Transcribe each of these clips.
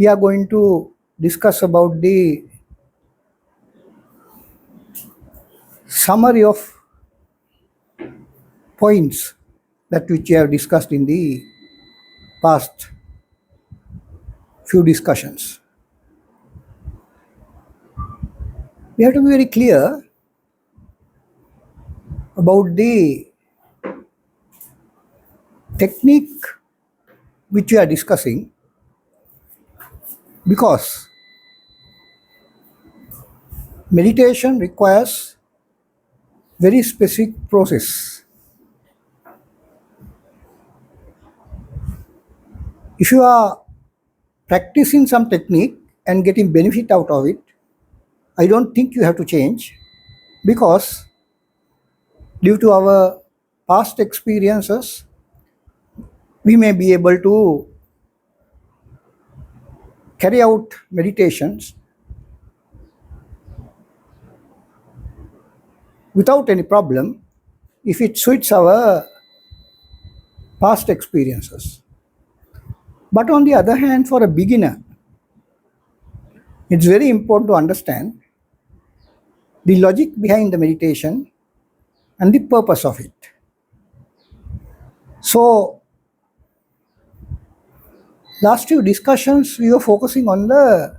we are going to discuss about the summary of points that which we have discussed in the past few discussions. We have to be very clear about the technique which we are discussing, because meditation requires very specific process. If you are practicing some technique and getting benefit out of it, I don't think you have to change, because due to our past experiences, we may be able to carry out meditations without any problem if it suits our past experiences. But on the other hand, for a beginner, it's very important to understand the logic behind the meditation and the purpose of it. So, last few discussions we were focusing on the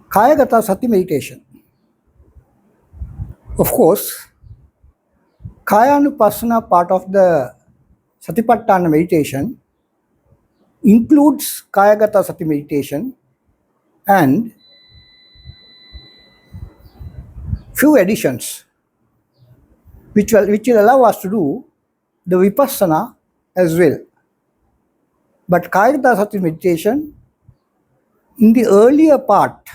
Kayagatha Sathi meditation. Of course, Kayanupassana part of the Satipatthana meditation includes Kayagatha Sati meditation and few additions which will allow us to do the Vipassana as well. But Kayagatha Sati meditation in the earlier part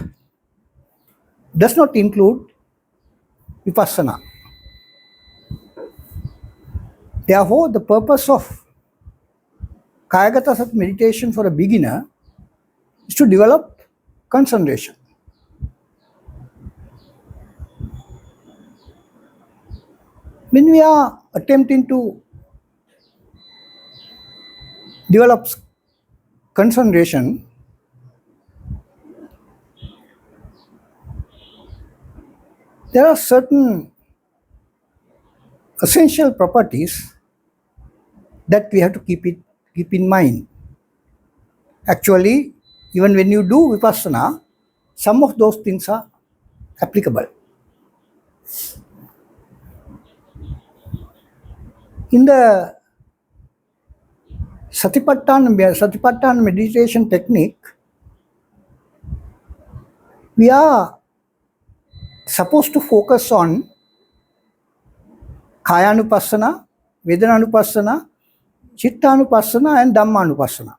does not include Vipassana. Therefore, the purpose of Kayagatha Sati meditation for a beginner is to develop concentration. When we are attempting to develop concentration, there are certain essential properties that we have to keep in mind. Actually, even when you do Vipassana, some of those things are applicable. In the Satipatthana meditation technique, we are supposed to focus on Kayanupassana, Vedananupassana, Chittanupassana and Dhammanupassana.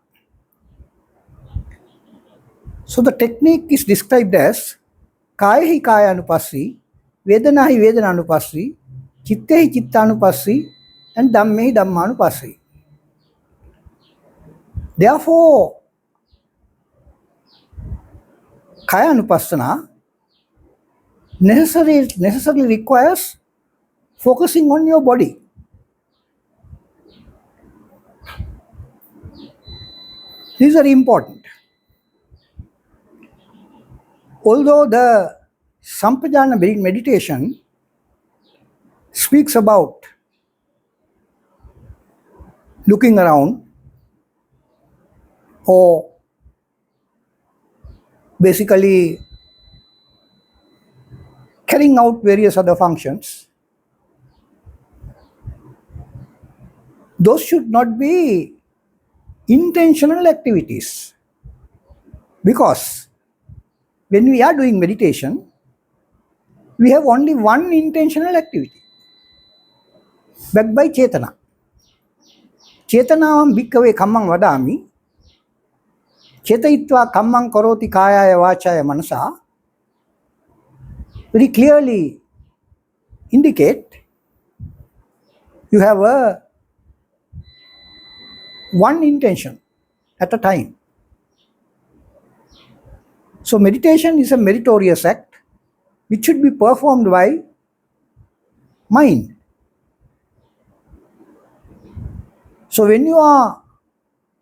So the technique is described as Kaya hi Kayanupassi, Vedana hi Vedananupassi, Chitte hi Chittanupassi and Dhamme hi Dhammanupassi. Therefore, Kayanupassana necessarily requires focusing on your body. This is very important. Although the Sampajana meditation speaks about looking around or basically carrying out various other functions, those should not be intentional activities, because when we are doing meditation, we have only one intentional activity, backed by Chetana. Chetanavam bhikkhave kammam vadami, Chetayitva kammam karoti kayaya vachaya manasa, very clearly indicate you have one intention at a time. So meditation is a meritorious act which should be performed by mind. So when you are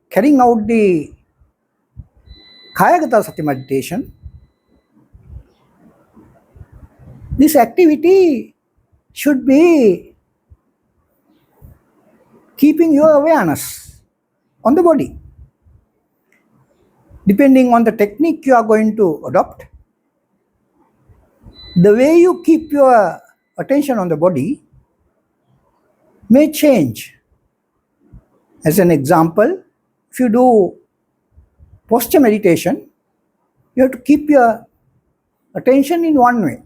carrying out the Kayagatha Sati meditation, this activity should be keeping your awareness on the body. Depending on the technique you are going to adopt, the way you keep your attention on the body may change. As an example, if you do posture meditation, you have to keep your attention in one way.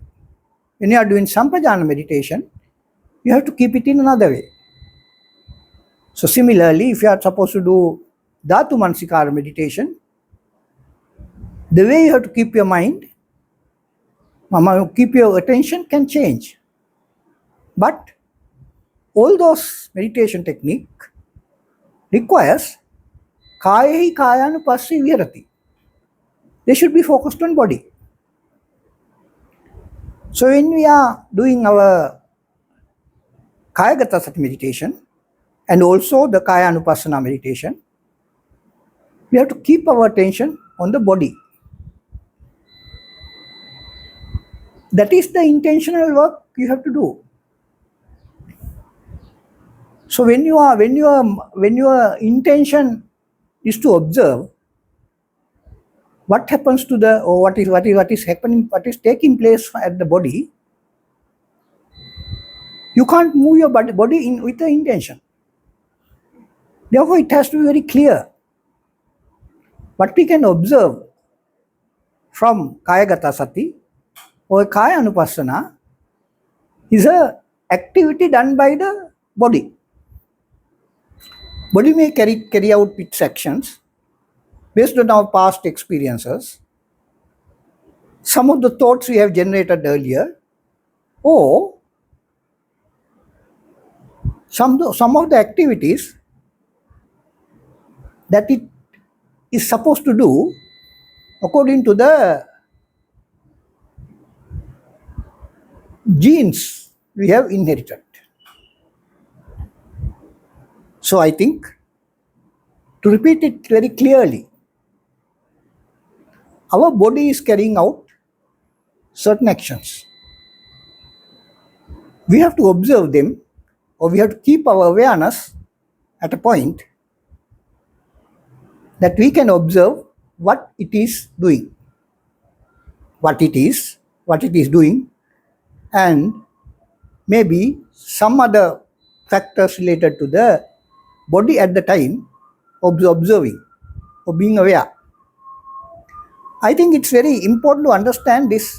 When you are doing sampajana meditation, you have to keep it in another way. So similarly, if you are supposed to do Dhatu Mansikara meditation, the way you have to keep your mind, keep your attention can change. But all those meditation technique requires kayahi kayanupassi viharati. They should be focused on body. So when we are doing our Kayagatha Sati meditation and also the Kaya Anupassana meditation, we have to keep our attention on the body. That is the intentional work you have to do. So when your intention is to observe what happens to the, or what is happening, what is taking place at the body, you can't move your body in with the intention. Therefore, it has to be very clear. What we can observe from Kayagatha Sati or Kaya Anupassana is a activity done by the body. Body may carry out its actions based on our past experiences, some of the thoughts we have generated earlier, or some of the activities that it is supposed to do according to the genes we have inherited. So I think, to repeat it very clearly, our body is carrying out certain actions. We have to observe them, or we have to keep our awareness at a point that we can observe what it is doing, what it is doing, and maybe some other factors related to the body at the time of observing or being aware. I think it's very important to understand this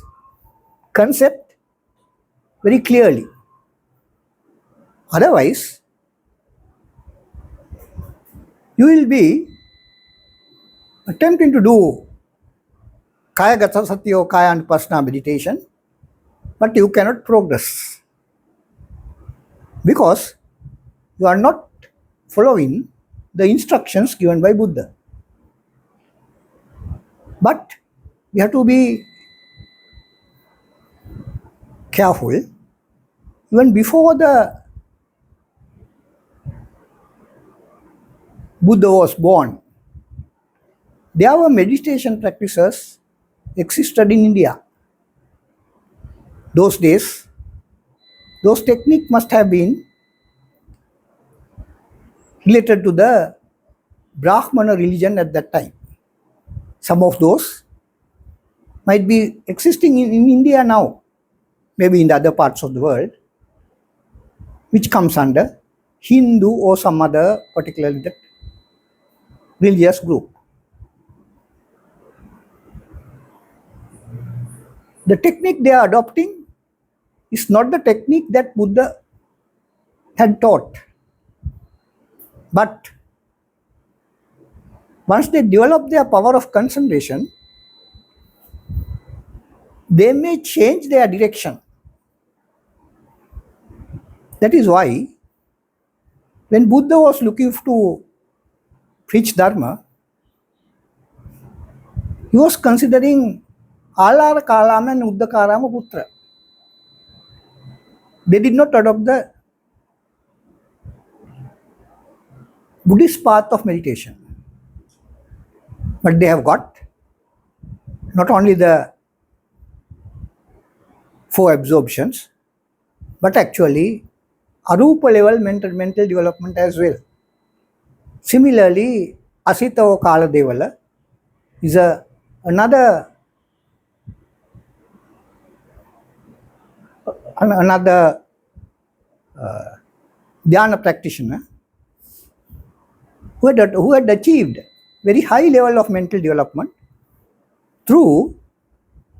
concept very clearly. Otherwise, you will be attempting to do Kayagatha Sati or Kaya Anupassana meditation, but you cannot progress because you are not following the instructions given by Buddha. But we have to be careful. Even before the Buddha was born, there were meditation practices existed in India. Those days, those techniques must have been related to the Brahmana religion at that time. Some of those might be existing in India now, maybe in the other parts of the world, which comes under Hindu or some other particularly that religious group. The technique they are adopting is not the technique that Buddha had taught. But once they develop their power of concentration, they may change their direction. That is why when Buddha was looking to preach Dharma, he was considering Alara Kalama and Uddakarama Putra. They did not adopt the Buddhist path of meditation, but they have got not only the four absorptions, but actually arupa level mental development as well. Similarly, Asita Kala Devala is another dhyana practitioner who had achieved very high level of mental development through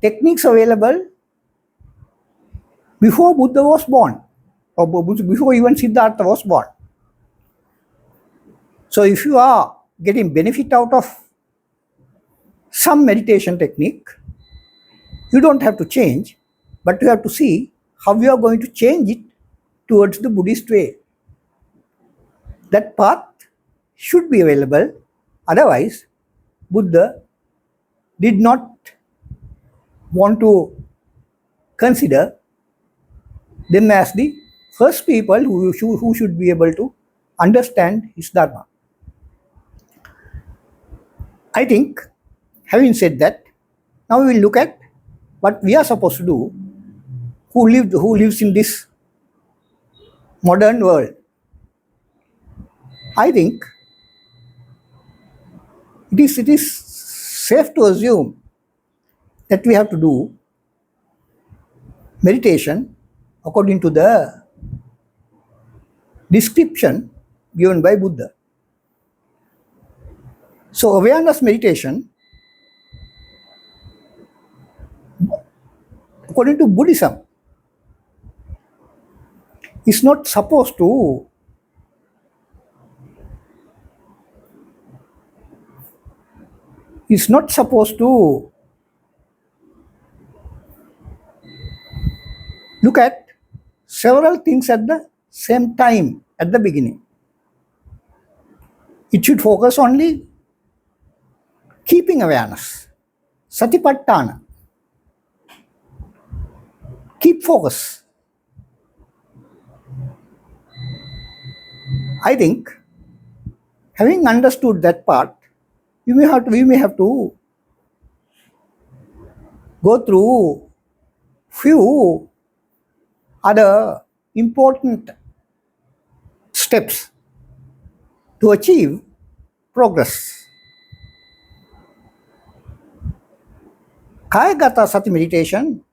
techniques available before Buddha was born, or before even Siddhartha was born. So if you are getting benefit out of some meditation technique, you don't have to change, but you have to see how you are going to change it towards the Buddhist way. That path should be available. Otherwise, Buddha did not want to consider them as the first people who should be able to understand his Dharma. I think, having said that, now we will look at what we are supposed to do who lives in this modern world. I think it is safe to assume that we have to do meditation according to the description given by Buddha. So awareness meditation, according to Buddhism, is not supposed to look at several things at the same time at the beginning. It should focus only keeping awareness, satipatthana. Keep focus. I think, having understood that part, we may have to go through few other important steps to achieve progress. Kayagatha Sati meditation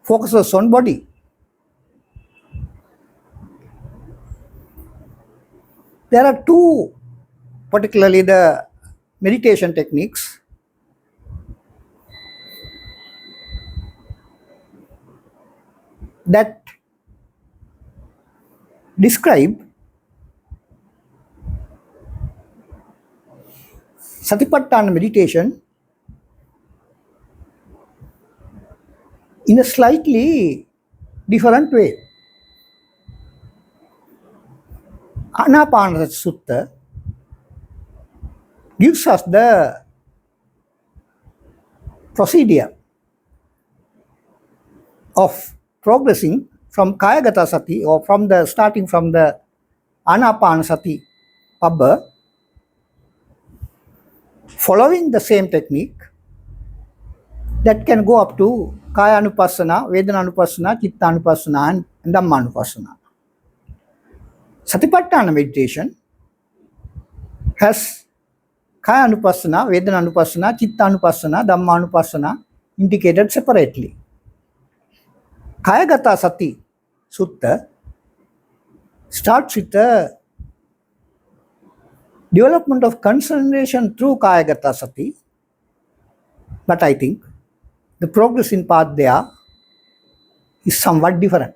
focuses on body. There are two, particularly the meditation techniques that describe Satipatthana meditation in a slightly different way. Anapanasati Sutta gives us the procedure of progressing from Kayagatha Sati, or starting from the Anapanasati Pabba, following the same technique that can go up to Kaya Anupassana, Vedana Anupassana, Chitta Anupassana, and Dhamma Anupassana. Satipatthana meditation has Kaya Anupassana, Vedana Anupassana, Chitta Anupassana, Dhamma Anupassana indicated separately. Kayagatha Sati Sutta starts with the development of concentration through Kayagatha Sati, but I think the progress in path there is somewhat different.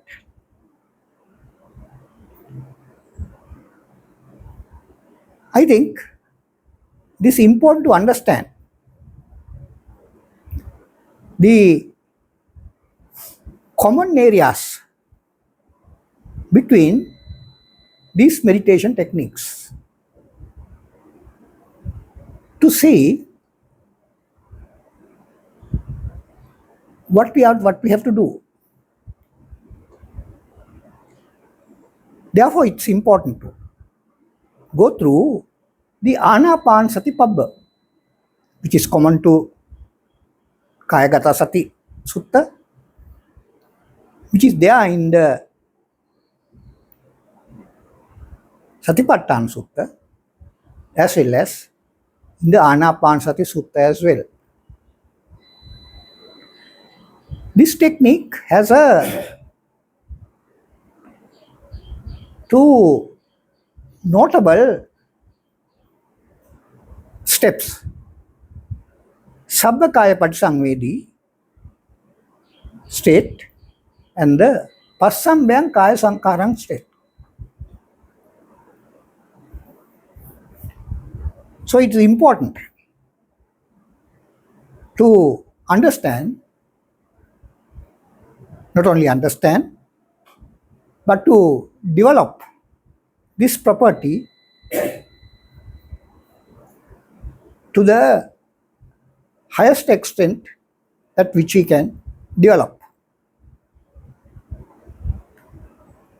I think it is important to understand the common areas between these meditation techniques to see what we have to do. Therefore, it's important to go through the Anapanasati Pabba, which is common to Kayagatha Sathi Sutta, which is there in the Satipatthana Sutta, as well as in the Anapanasati Sutta as well. This technique has a two notable steps. Sabbakaya Patisangvedi state and the Passambyam Kaya Sankarang state. So it is important to understand, not only understand, but to develop this property to the highest extent at which we can develop.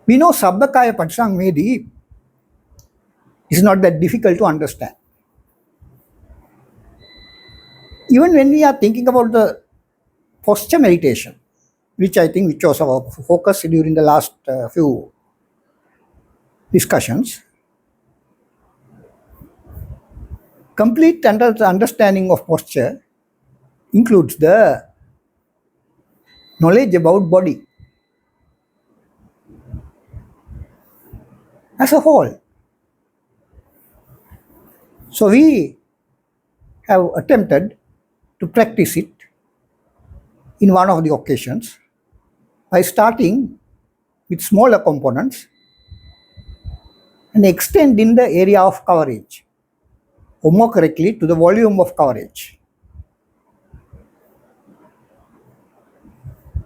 We know Sabbakaya Patisangvedi is not that difficult to understand. Even when we are thinking about the posture meditation, which was our focus during the last few discussions, complete understanding of posture includes the knowledge about body as a whole. So we have attempted to practice it in one of the occasions by starting with smaller components and extending the area of coverage, or more correctly, to the volume of coverage.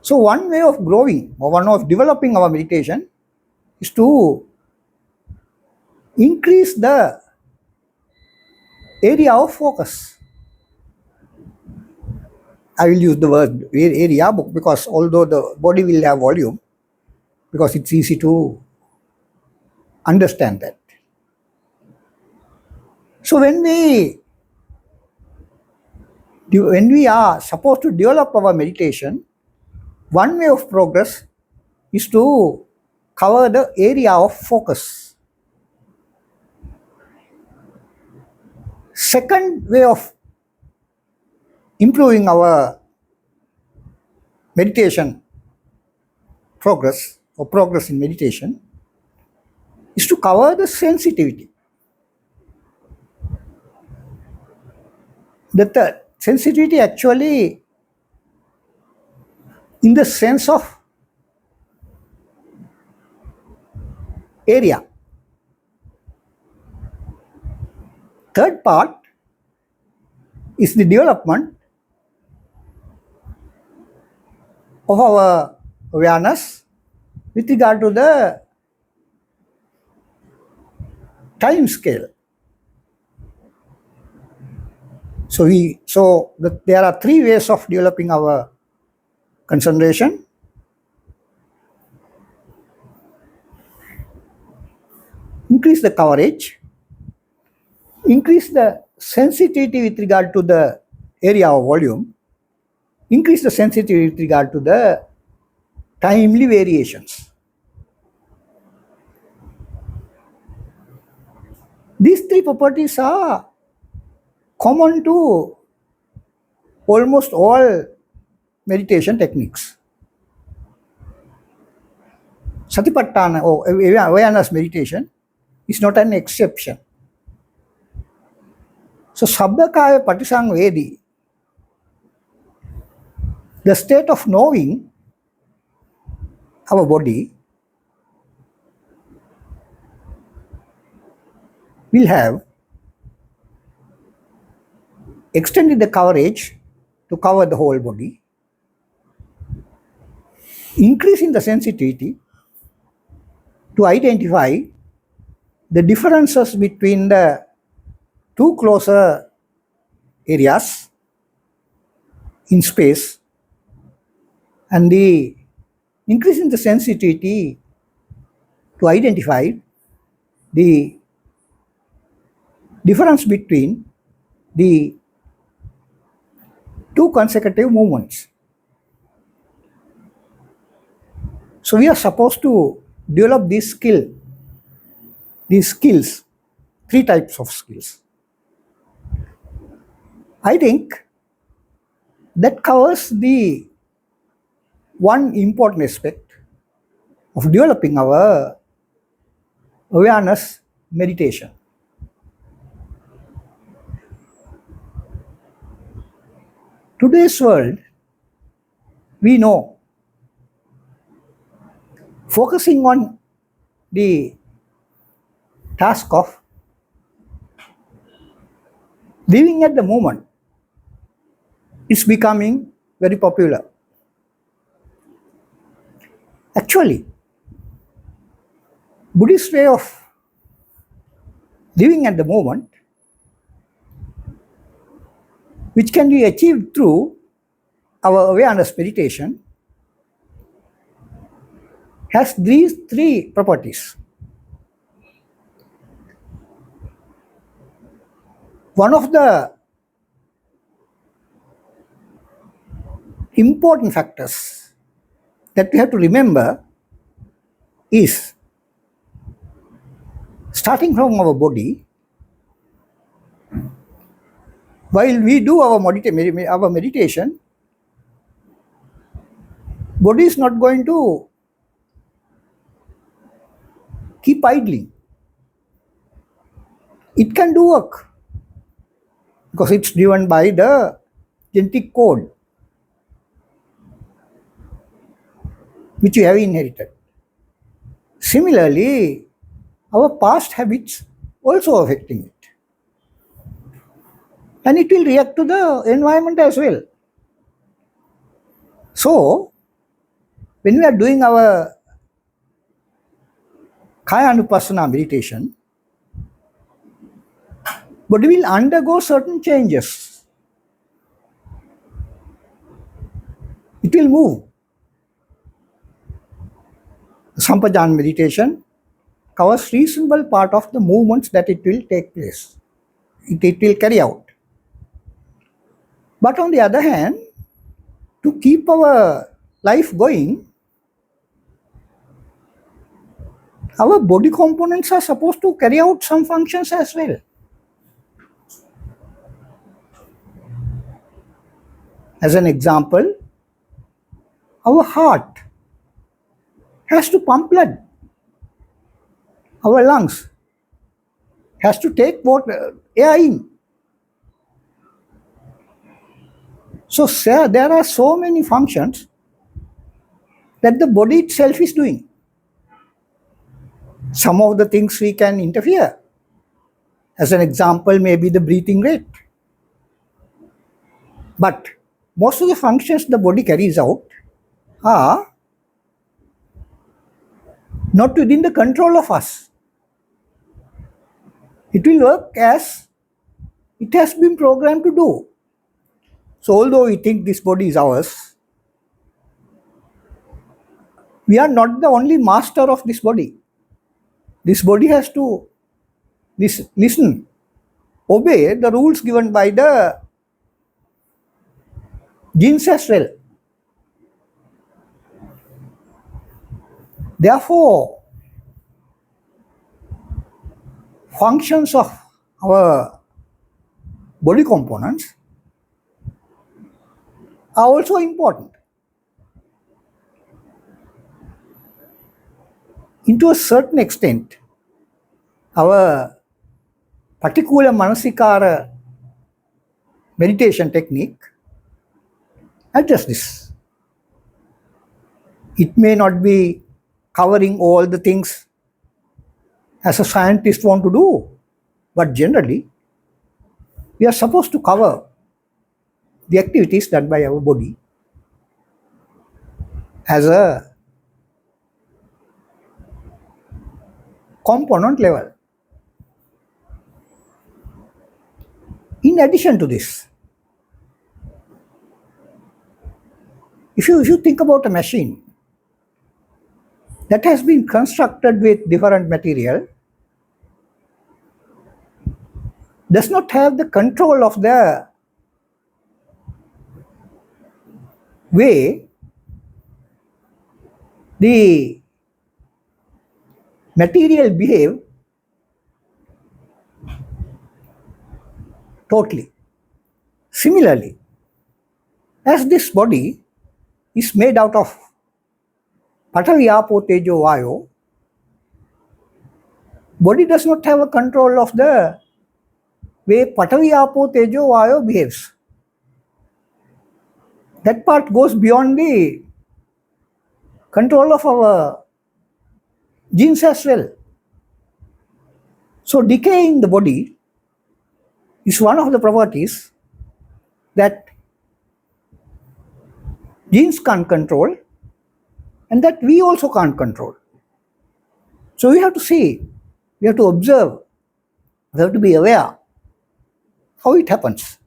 So one way of growing or one way of developing our meditation is to increase the area of focus. I will use the word area because although the body will have volume, because it's easy to understand that. So when we are supposed to develop our meditation, one way of progress is to cover the area of focus. Second way of improving our meditation progress or progress in meditation is to cover the sensitivity. The sensitivity actually in the sense of area. Third part is the development of our awareness with regard to the time scale. There are three ways of developing our concentration. Increase the coverage, increase the sensitivity with regard to the area of volume, increase the sensitivity with regard to the timely variations. These three properties are common to almost all meditation techniques. Satipatthana or awareness meditation is not an exception. So Sabbakaya Patisangvedi, the state of knowing our body, will have extended the coverage to cover the whole body, increasing the sensitivity to identify the differences between the two closer areas in space, and the increasing the sensitivity to identify the difference between the 2 consecutive movements. So we are supposed to develop these skills, 3 types of skills. I think that covers the one important aspect of developing our awareness meditation. Today's world, we know, focusing on the task of living at the moment is becoming very popular. Actually, Buddhist way of living at the moment, which can be achieved through our awareness meditation, has these 3 properties. One of the important factors that we have to remember is, starting from our body, while we do our meditation, body is not going to keep idling. It can do work because it's driven by the genetic code which we have inherited. Similarly, our past habits also affecting it. And it will react to the environment as well. So, when we are doing our Kaya Anupassana meditation, body will undergo certain changes. It will move. Sampajan meditation covers reasonable part of the movements that it will take place. It will carry out. But on the other hand, to keep our life going, our body components are supposed to carry out some functions as well. As an example, our heart has to pump blood. Our lungs has to take air in. So there are so many functions that the body itself is doing. Some of the things we can interfere. As an example, maybe the breathing rate. But most of the functions the body carries out are not within the control of us. It will work as it has been programmed to do. So although we think this body is ours, we are not the only master of this body. This body has to listen, obey the rules given by the genes as well. Therefore, functions of our body components are also important. To a certain extent, our particular Manasikara meditation technique addresses this. It may not be covering all the things as a scientist want to do, but generally, we are supposed to cover the activities done by our body as a component level. In addition to this, if you think about a machine that has been constructed with different material, does not have the control of the way the material behave totally. Similarly, as this body is made out of Patavi Apo Tejo Vayo, body does not have a control of the way Patavi Apo Tejo Vayo behaves. That part goes beyond the control of our genes as well. So decay in the body is one of the properties that genes can't control and that we also can't control. So we have to see, we have to observe, we have to be aware how it happens.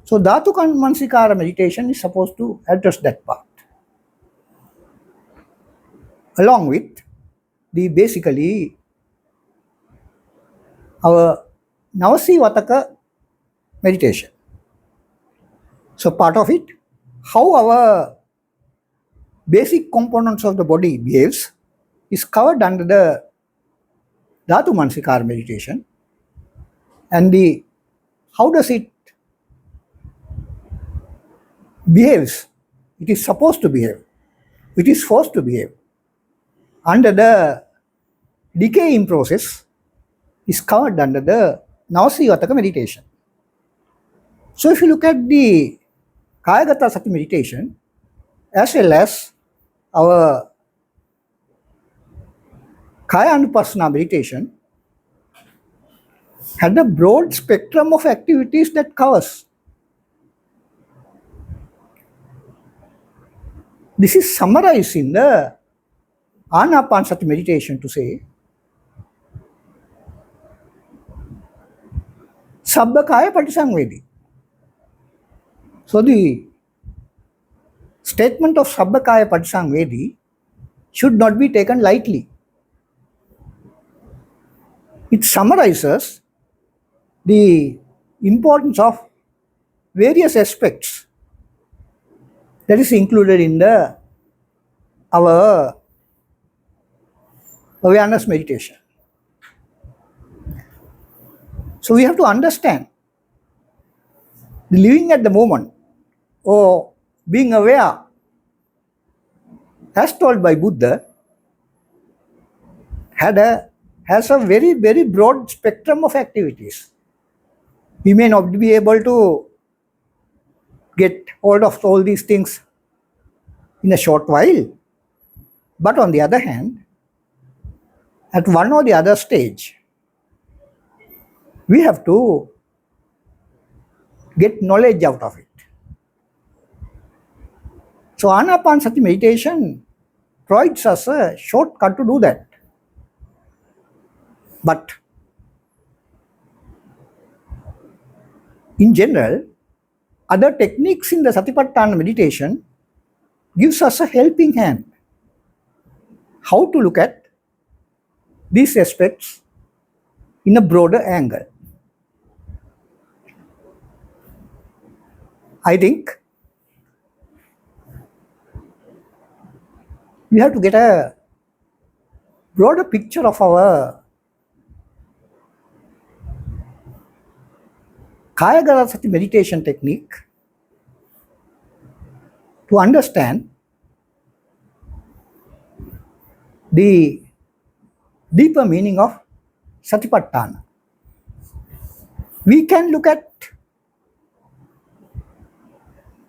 So Dhatu Mansikara meditation is supposed to address that part. Along with the basically our Navasi Vataka meditation. So part of it, how our basic components of the body behaves is covered under the Dhatu Mansikara meditation, and the how does it behaves, it is supposed to behave, it is forced to behave under the decaying process is covered under the Navasivataka meditation. So if you look at the Kayagatha Sati meditation as well as our Kaya Anupassana meditation had a broad spectrum of activities that covers. This is summarized in the Anapanasati meditation to say Sabbakaya Patisangvedi. So the statement of Sabbakaya Patisangvedi should not be taken lightly. It summarizes the importance of various aspects that is included in the our awareness meditation. So we have to understand the living at the moment or being aware, as told by Buddha, has a very, very broad spectrum of activities. We may not be able to get hold of all these things in a short while, but on the other hand, at one or the other stage, we have to get knowledge out of it. So Anapanasati meditation provides us a shortcut to do that. But in general, other techniques in the Satipatthana meditation gives us a helping hand. How to look at these aspects in a broader angle. I think we have to get a broader picture of our Kayagatha Sati meditation technique to understand the deeper meaning of Satipatthana. We can look at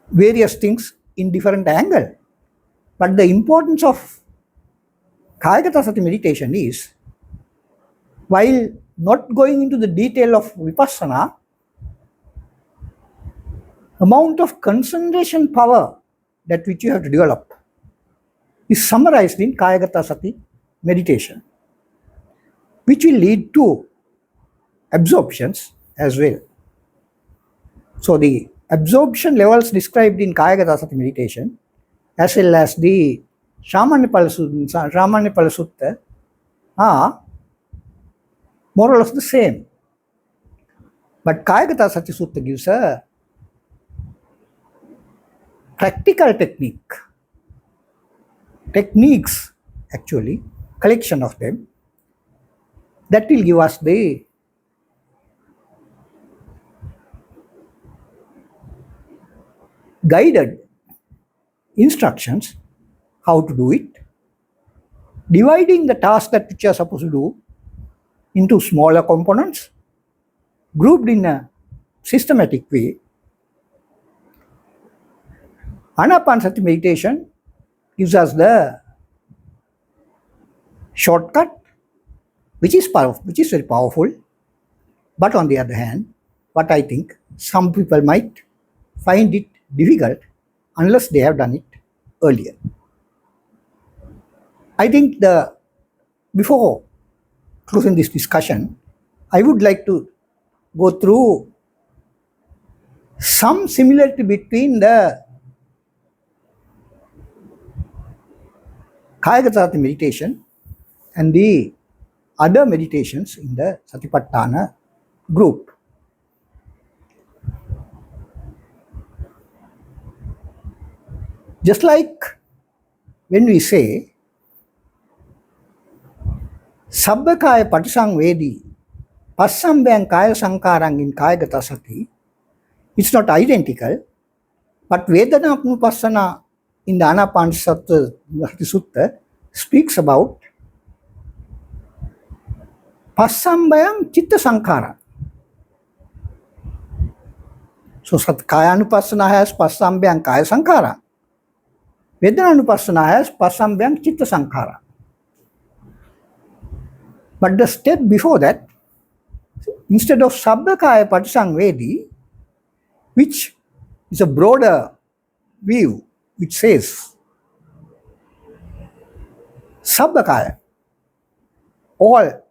various things in different angle, but the importance of Kayagatha Sati meditation is, while not going into the detail of Vipassana, amount of concentration power that which you have to develop is summarized in Kayagatha Sati meditation, which will lead to absorptions as well. So the absorption levels described in Kayagatha Sati meditation as well as the Shamanyapala Sutta are more or less the same. But Kayagatha Sati Sutta gives a practical techniques actually, collection of them, that will give us the guided instructions how to do it, dividing the tasks that which you are supposed to do into smaller components, grouped in a systematic way. Anapanasati meditation gives us the shortcut, which is very powerful. But on the other hand, what I think, some people might find it difficult unless they have done it earlier. I think before closing this discussion, I would like to go through some similarity between the Kayagatha meditation and the other meditations in the Satipatthana group. Just like when we say Sabbakaya Patisangvedi, Passambhayang Kaya Sankarang in Kayagatha Sati, it's not identical, but Vedana Anupassana in the Anapanasati Sutta speaks about Passambhayang Chitta Sankara. So Kaya Anupassana has Passambhayang Kaya Sankara. Vedana Anupassana has Passambhayang Chitta Sankara. But the step before that, instead of Sabbakaya Patisangvedi, which is a broader view, which says Sabbakaya, all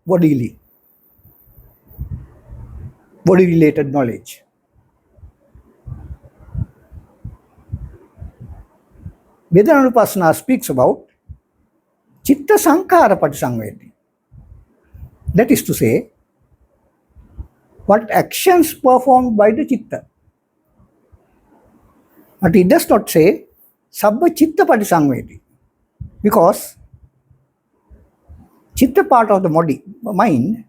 body related knowledge. Vedana Anupassana speaks about Chitta Sankara Patisangvedi. That is to say, what actions performed by the Chitta. But it does not say Sabba Chitta Patisangvedi, because Chitta part of the mind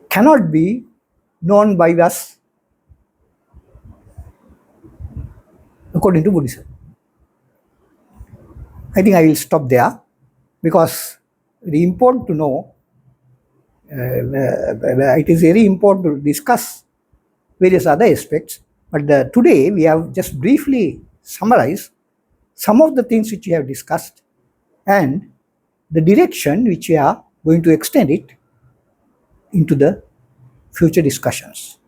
cannot be known by us according to Buddhism. I think I will stop there, because it is important to know, it is very important to discuss various other aspects, but today we have just briefly summarized some of the things which we have discussed and the direction which we are going to extend it into the future discussions.